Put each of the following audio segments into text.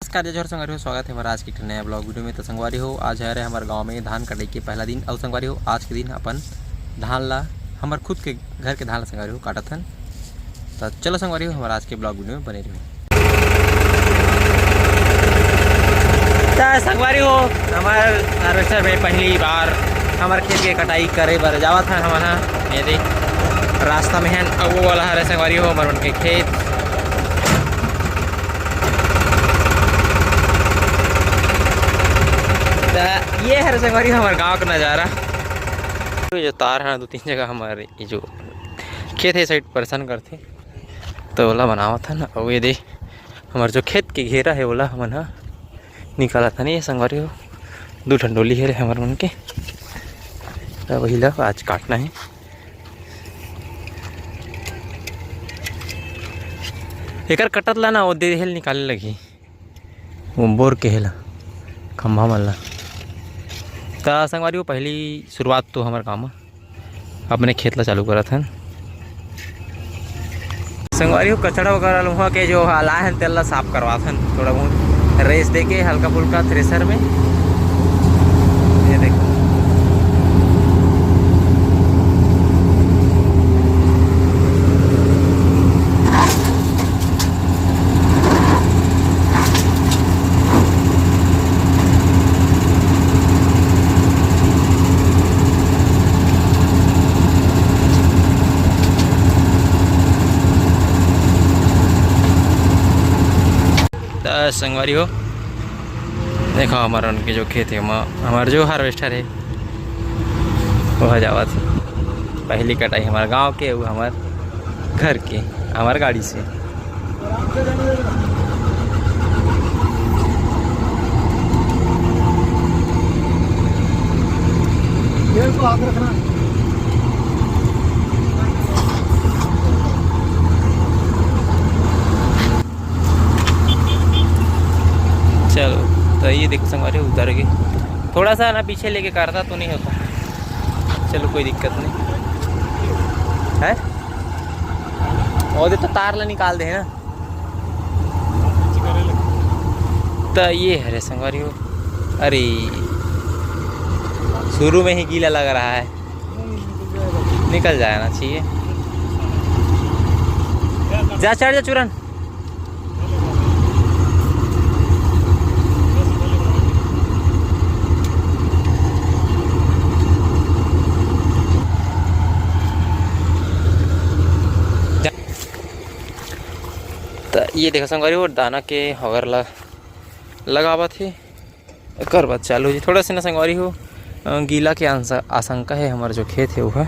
नमस्कार जय जोहर संगवारी हो, स्वागत है हमारा आज की एक नया ब्लॉग वीडियो में। तो संगवारी हो, आज है हमारे गांव में धान कटाई के पहला दिन। और संगवारी हो, आज के दिन अपन धान ला हमारे खुद के घर के धान ला संगवारी हो काटत हन। तो चलो संगवारी हो, हमारा आज के ब्लॉग वीडियो में बने रहो। संगवारी हो, हमारे हार्वेस्टर में पहली बार हमारे खेत के कटाई करे बर जावत है। हमारा मेरे रास्ता में है वो वाला है संगवारी हो हमारे उनके खेत। ये है संगवारी हमारे गांव का नज़ारा। तो जो तार है ना, 2-3 जगह हमारे ये जो खेत है साइड परेशान करते, तो ओला बनावा था ना। और ये देख हमारे जो खेत के घेरा है ओला हमन हा निकाला था नहीं। ये संगवारी हो 2 ठंडोली है हमारे मन के, तो वही ला आज काटना है। एकर कटत ला ना वो दे हेल निकाले लगी वो बोर के हेला खम्भा मन ला। तो संगवारी हो पहली शुरुआत तो हमारे काम अपने खेत ला चालू करा था। संगवारी हो कचड़ा वगैरह लोहा के जो हाला है तेल ला साफ करवा था, थोड़ा बहुत रेस दे के हल्का फुल्का थ्रेसर में। ये देखो संगवारी हो, देखो हमारा उनके जो खेत है हमारा जो हार्वेस्टर है वह जावा थी पहली कटाई हमारे गांव के, वो हमारे घर के हमारे गाड़ी से। चलो तो ये देखो संगवारी उतर गई, थोड़ा सा ना पीछे लेके करता तो नहीं होता। चलो कोई दिक्कत नहीं है। और तो तार ला निकाल दे है ना। तो ये है रे संगवारी हो, अरे शुरू में ही गीला लग रहा है, निकल जाना चाहिए। जा चढ़ जा चूरन। तो ये देखो संगवारी हो दाना के हगर लगावा थे, कर बात चालू जी। थोड़ा सा ना संगवारी हो गीला के आशंका है हमारा जो खेत है वो है।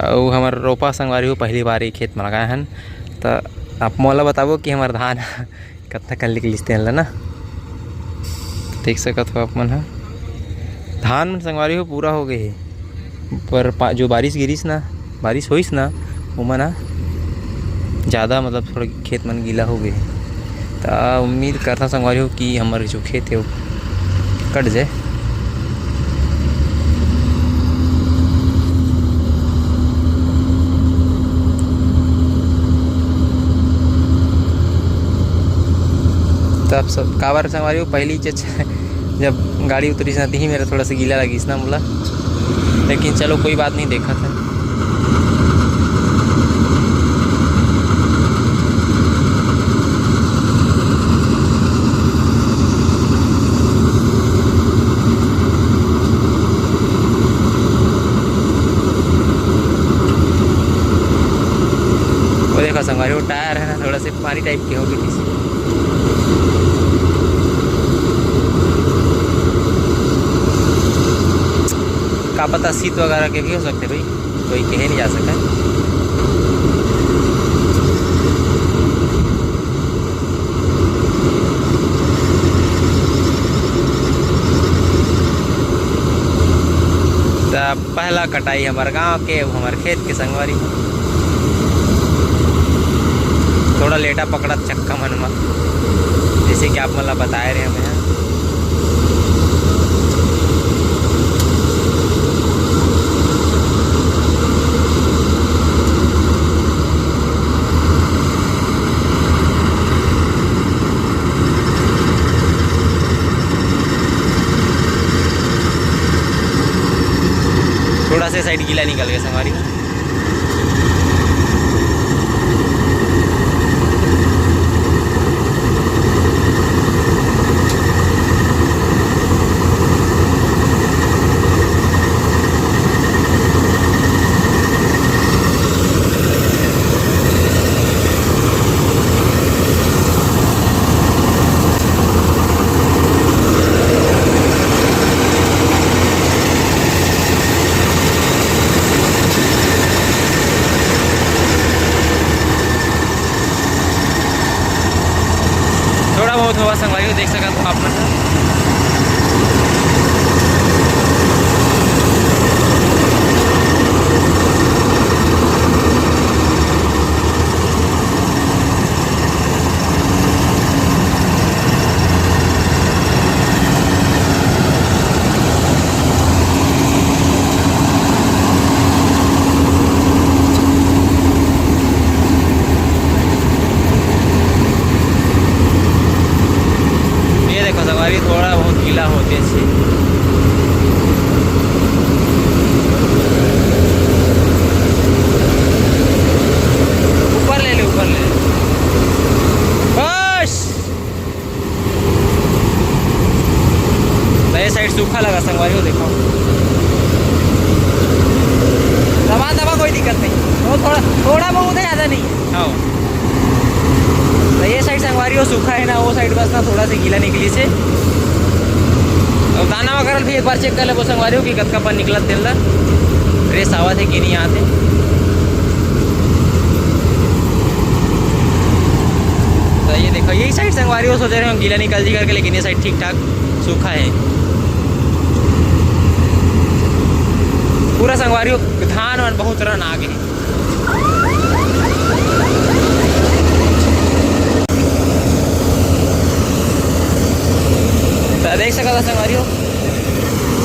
और हमारा रोपा संगवारी हो पहली बार ये खेत में लगाए हैं। तो आप मोला बताबो कि हमारा धान कितना कल निकलते हैं ना, देख सकत हो आप मन। धान संगवारी हो पूरा हो गए है, पर जो बारिश गिरीस ना, बारिश होइस ना वो मना ज़्यादा मतलब थोड़ा खेत मन गीला हो गए। तो उम्मीद करता संगवारी हो कि हमारे जो खेत है वो कट जाए। तो आप सब काबर संगवारी हो पहली जब गाड़ी उतरी जाती ही मेरा थोड़ा सा गीला लगी ना मुला, लेकिन चलो कोई बात नहीं, देखा था। देखा संगवारी हो टायर है ना थोड़ा से पानी टाइप के हो गई थी। का पता शीत वगैरह के भी हो सकते भाई, कोई कहे नहीं जा सकता। तो पहला कटाई हमारे गांव के हमारे खेत के संगवारी थोड़ा लेटा पकड़ा चक्का मन में, जैसे कि आप मतलब बताए रहे हमें। थोड़ा से साइड गीला निकल गया संगवारी हो। थोड़ा बहुत हुआ संगवारी हो, देख सकते हो आप मन। संगवारी थोड़ा बहुत गीला होते छे। ऊपर ले ले, ऊपर ले ले बस। ये साइड सूखा लगा संगवारी हो, देखो दबा दबा, कोई दिक्कत नहीं। वो थोड़ा थोड़ा बहुत है, ज़्यादा नहीं है। हाँ तो ये साइड संगवारी हो सूखा है ना, वो साइड बस ना थोड़ा सा गीला निकली से। और दाना वगैरह भी एक बार चेक कर ले वो संगवारी हो कि कतका पर निकला तेल ला, रेस आवा थे कि नहीं आते। तो ये देखो यही साइड संगवारी हो, सोच रहे हो गीला निकल जी करके, लेकिन ये साइड ठीक ठाक सूखा है पूरा संगवारी हो। धान वान बहुत रन आ गए। तो देख सकता संगवारी हो,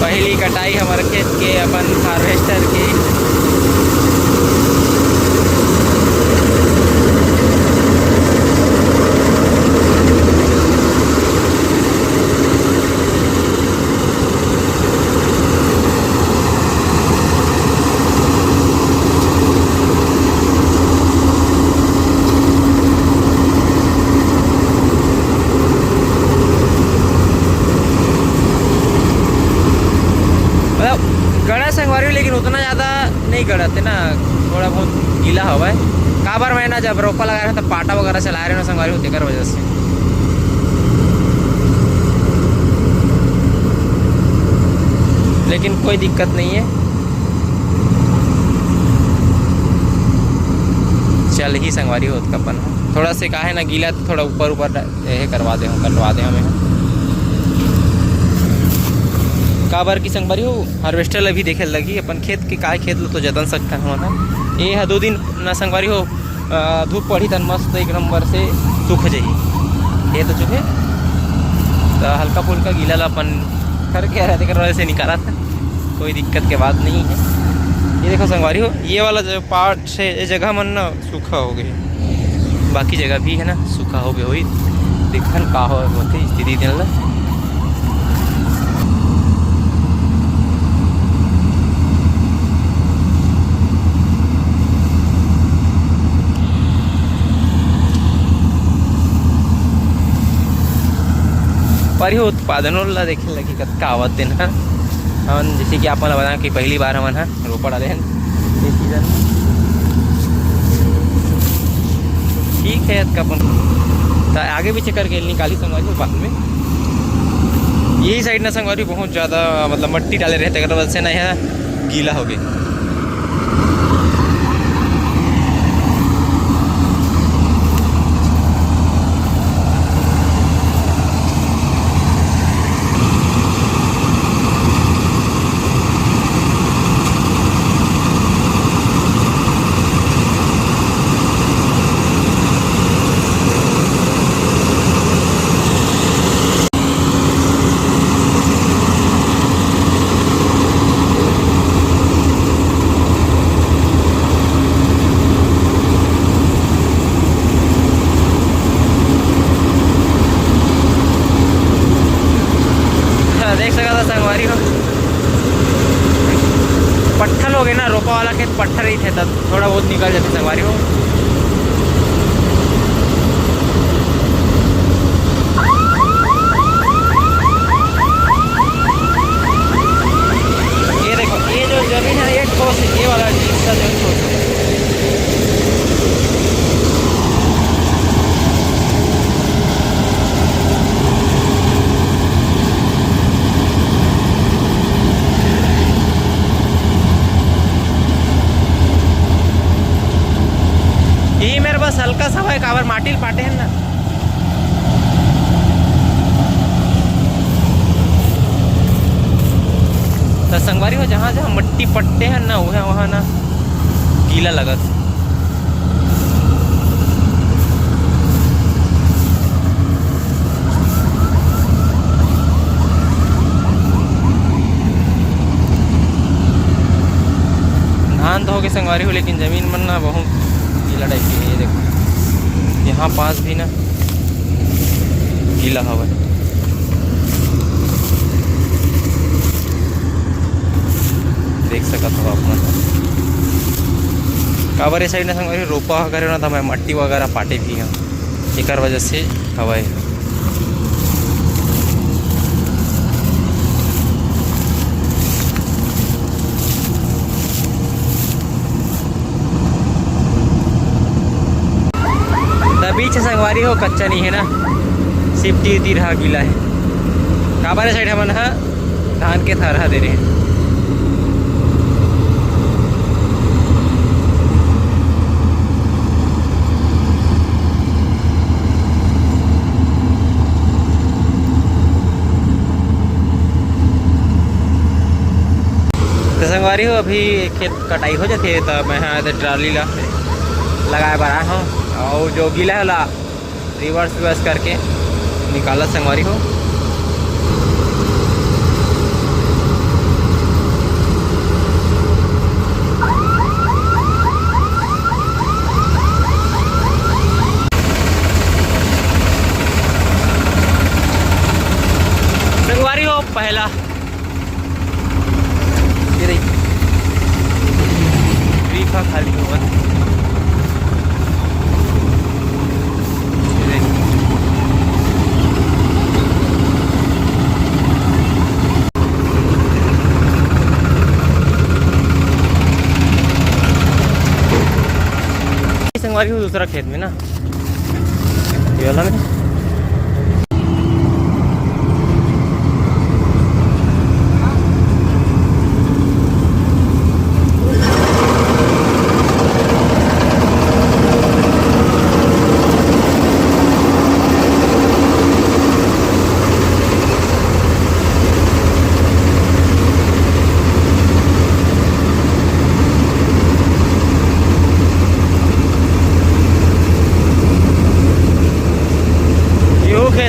पहली कटाई हमारे खेत के अपन हार्वेस्टर के। गड़ा संगवारी हो, लेकिन उतना ज़्यादा नहीं गड़ते ना, थोड़ा बहुत गीला हवा है। काबर मैं ना जब रोपा लगा रहा था, पाटा वगैरह चला रहे ना संगवारी होते कर वजह से। लेकिन कोई दिक्कत नहीं है, चल ही संगवारी हो कपन। थोड़ा से का है ना गीला, तो थोड़ा ऊपर ऊपर करवा दे कटवा दे हमें। काबर की संगवारी हो हार्वेस्टर अभी देखे लगी अपन खेत के काय खेत लो तो जतन सकता हूँ ना। ये है 2 दिन ना संगवारी हो, धूप पड़ी तन मस्त एक नंबर से सूख जाइए ये तो चुके। तो हल्का फुल्का गीला ला अपन करके रहते कर वजह से निकाला था, कोई दिक्कत के बात नहीं है। ये देखो संगवारी हो, ये वाला जो पार्ट से जगह मन ना सूखा हो गए, बाकी जगह भी है ना सूखा हो गए। वही देखन का होते स्थिति दिन ला। पर ही उत्पादन ला देखे लगी कतका आवत दिन है। हम जैसे कि आप बता कि पहली बार हमन है रोपा डाले हैं ये सीजन। ठीक है अपन तो आगे पीछे करके निकाली संगवारी बाद में। यही साइड ना संगवारी बहुत ज़्यादा मतलब मट्टी डाले रहते अगर वजह से ना यहाँ गीला हो गई। ऊपर वाला खेत पत्थर ही थे तब थोड़ा बहुत निकल जाते संगवारी हो। ये देखो ये जो जमीन है ये ठोस है, ये वाला हिस्सा जो ठोस है। यही मेरे पास हल्का सा है काबर माटी पाटे हैं ना। तो संगवारी हो जहाँ जहाँ मट्टी पट्टे हैं ना वहाँ ना गीला लगत। धान तो हो के संगवारी हो लेकिन जमीन मन ना बहुत गीला टाइप की है। ये देखो यहाँ पास भी ना गीला हवा है। देख सकत हो आप मन काबर ये साइड ना संगवारी रोपा करे ना था मैं मट्टी वगैरह पाटे भी हैं एक वजह से हवा है। बीच संगवारी हो कच्चा नहीं है ना, सिर्फ तीर रहा गीला है। काबारे साइड हम धान के थरहा दे रहे हैं। तो संगवारी हो अभी खेत कटाई हो जाती है तो मैं यहाँ ट्राली लगाए बना हूँ और जो गीला है ला रिवर्स करके निकाला संगवारी हो। संगवारी हो पहला ये देखिए खाली हुआ। संगवारी हो दूसरा खेत में ना ये वाला में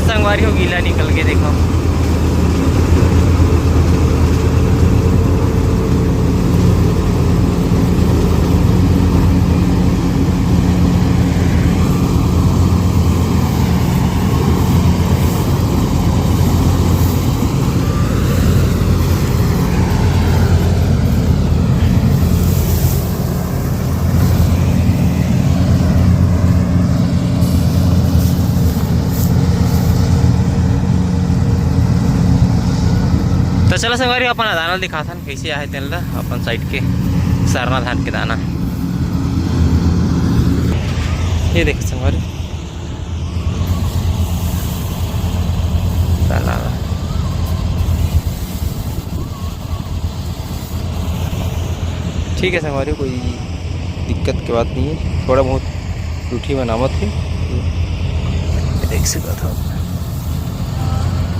संगवारी हो गीला निकल के देखो। तो चलो संगवारी अपन दाना दिखाता कैसे आए तेल अपन साइड के सरना धान के दाना। ये देख संगवारी दाना ठीक है संगवारी कोई दिक्कत की बात नहीं है। थोड़ा बहुत रूठी बनावत है देख सकता था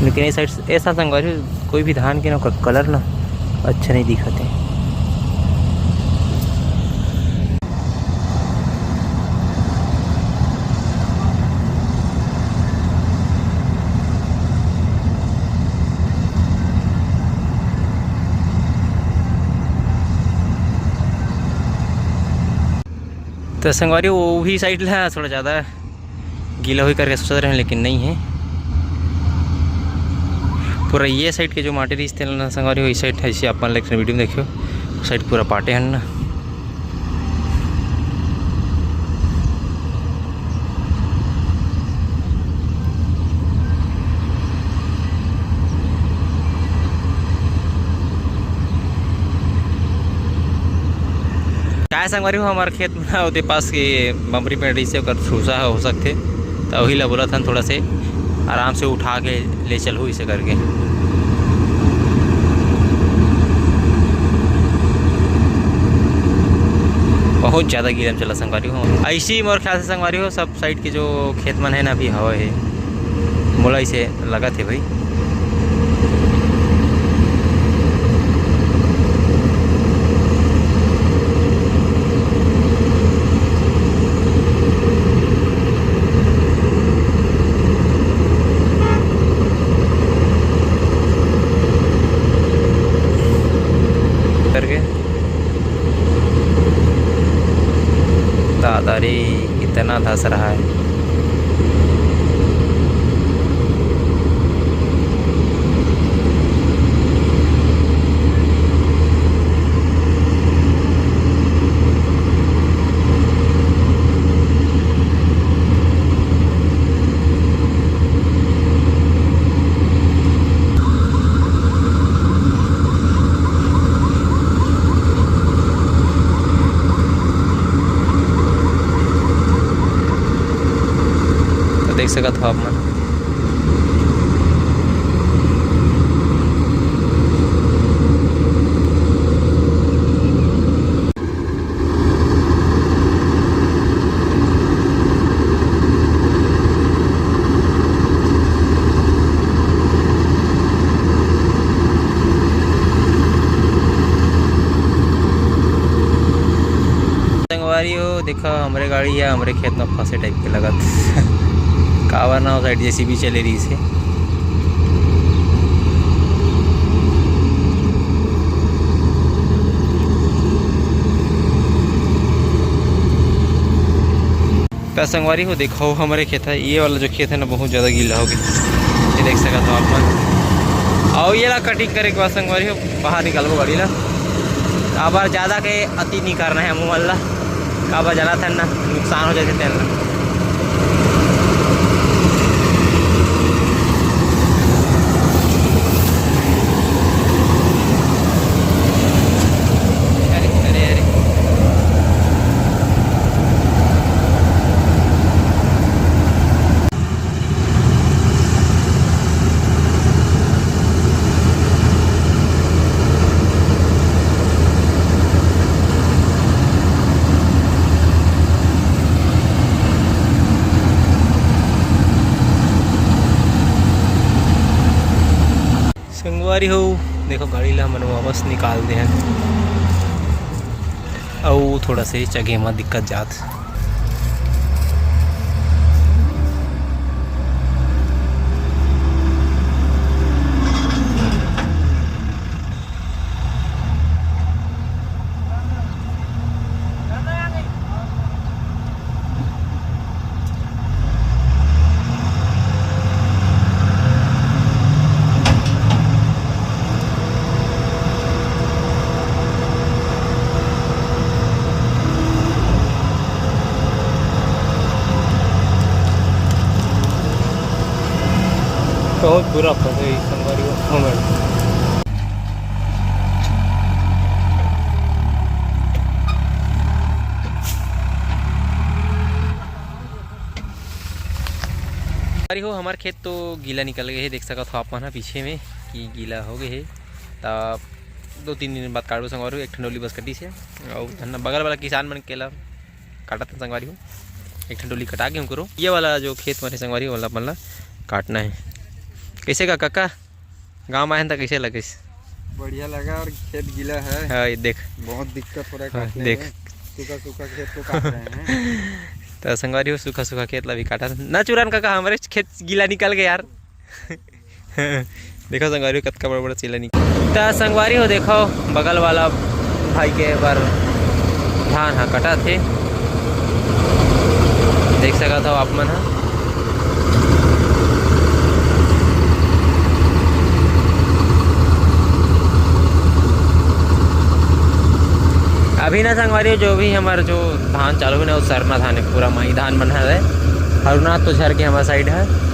लेकिन इस साइड ऐसा संगवारी कोई भी धान के ना कलर ना अच्छा नहीं दिखते। तो संगवारी वो भी साइड है थोड़ा ज़्यादा गीला हुई करके सोच रहे हैं लेकिन नहीं है। पूरा ये साइड के जो माटी रिश्ते संगवारी हो इस साइड है इसे अपन लेकिन वीडियो में देखियो साइड पूरा पाटे हैं ना। संगवारी हो हमारे खेत में ना ओते पास के बमरी पेड़ रही से ठूसा हो सकते, तो वही ला बोला था थोड़ा से आराम से उठा के ले चलो इसे करके। बहुत ज़्यादा गीला में चला संगवारी हो। ऐसे ही मोर ख्याल से संगवारी हो सब साइड के जो खेत मन है ना अभी हवा है मोला इसे लगा थे भाई। दादा रे कितना धस रहा है। देख सकत हो आप मन संगवारी हो देखा हमारे गाड़ी या हमारे खेत में फंसे टाइप के लगत कावर ना साइड जैसी भी चले रही से। तो संगवारी हो देखो हमारे खेत है, ये वाला जो खेत है ना बहुत ज़्यादा गीला हो गया, ये देख सकते हो आप मन। और ये ला कटिंग करे के बाद संगवारी हो बाहर निकालो गाड़ी ला। काबर ज़्यादा के अति नहीं करना है मुँह वाला, काबर जाना था ना नुकसान हो जाते तेल ना। संगवारी हो देखो गाड़ी ला मन वापस निकाल दे हैं और थोड़ा से जगह में दिक्कत जात। बहुत बुरा फंसे संगवारी को हमारे। हो हमारे खेत तो गीला निकल गए है, देख सका था आप मन पीछे में कि गीला हो गए है। तब 2-3 दिन बाद काटो संगवारी हो, एक ठंडोली बस कटी से और धन्ना बगल वाला किसान मन केला काटा था संगवारी हो, एक ठंडोली कटा के हम करो। ये वाला जो खेत में संगवारी वाला मन काटना है। कैसे का काका गाँव में आए था कैसे लगे? बढ़िया लगा और खेत गीला है। हाँ ये देख बहुत दिक्कत हो रहा है काटने देख में। सूखा सूखा खेत को काट रहे हैं। तो संगवारी हो सूखा सूखा खेत ला भी काटा ना चुरान काका हमारे खेत गीला निकल गया यार। देखो संगवारी हो कतका बड़ा बड़ा चीला निकल। तो संगवारी हो देखो बगल वाला भाई के बार धान हाँ कटा थे, देख सका था आप मन। हाँ अभी ना संगवारी जो भी हमारा जो धान चालू है ना वो सरना धान है, पूरा माही धान बना है। हरुनाथ तो झर के हमारा साइड है।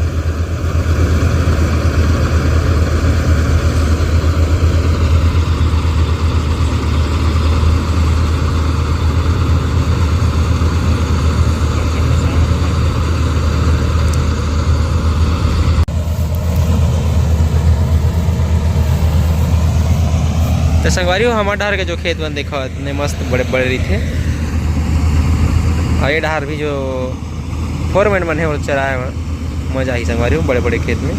तो संगवारी हो हमारे डहर के जो खेत बन देखो इतने मस्त बड़े बड़े रही थे। और ये डहर भी जो फोरमैन बने वो चराए मजा आई संगवारी हो बड़े बड़े खेत में।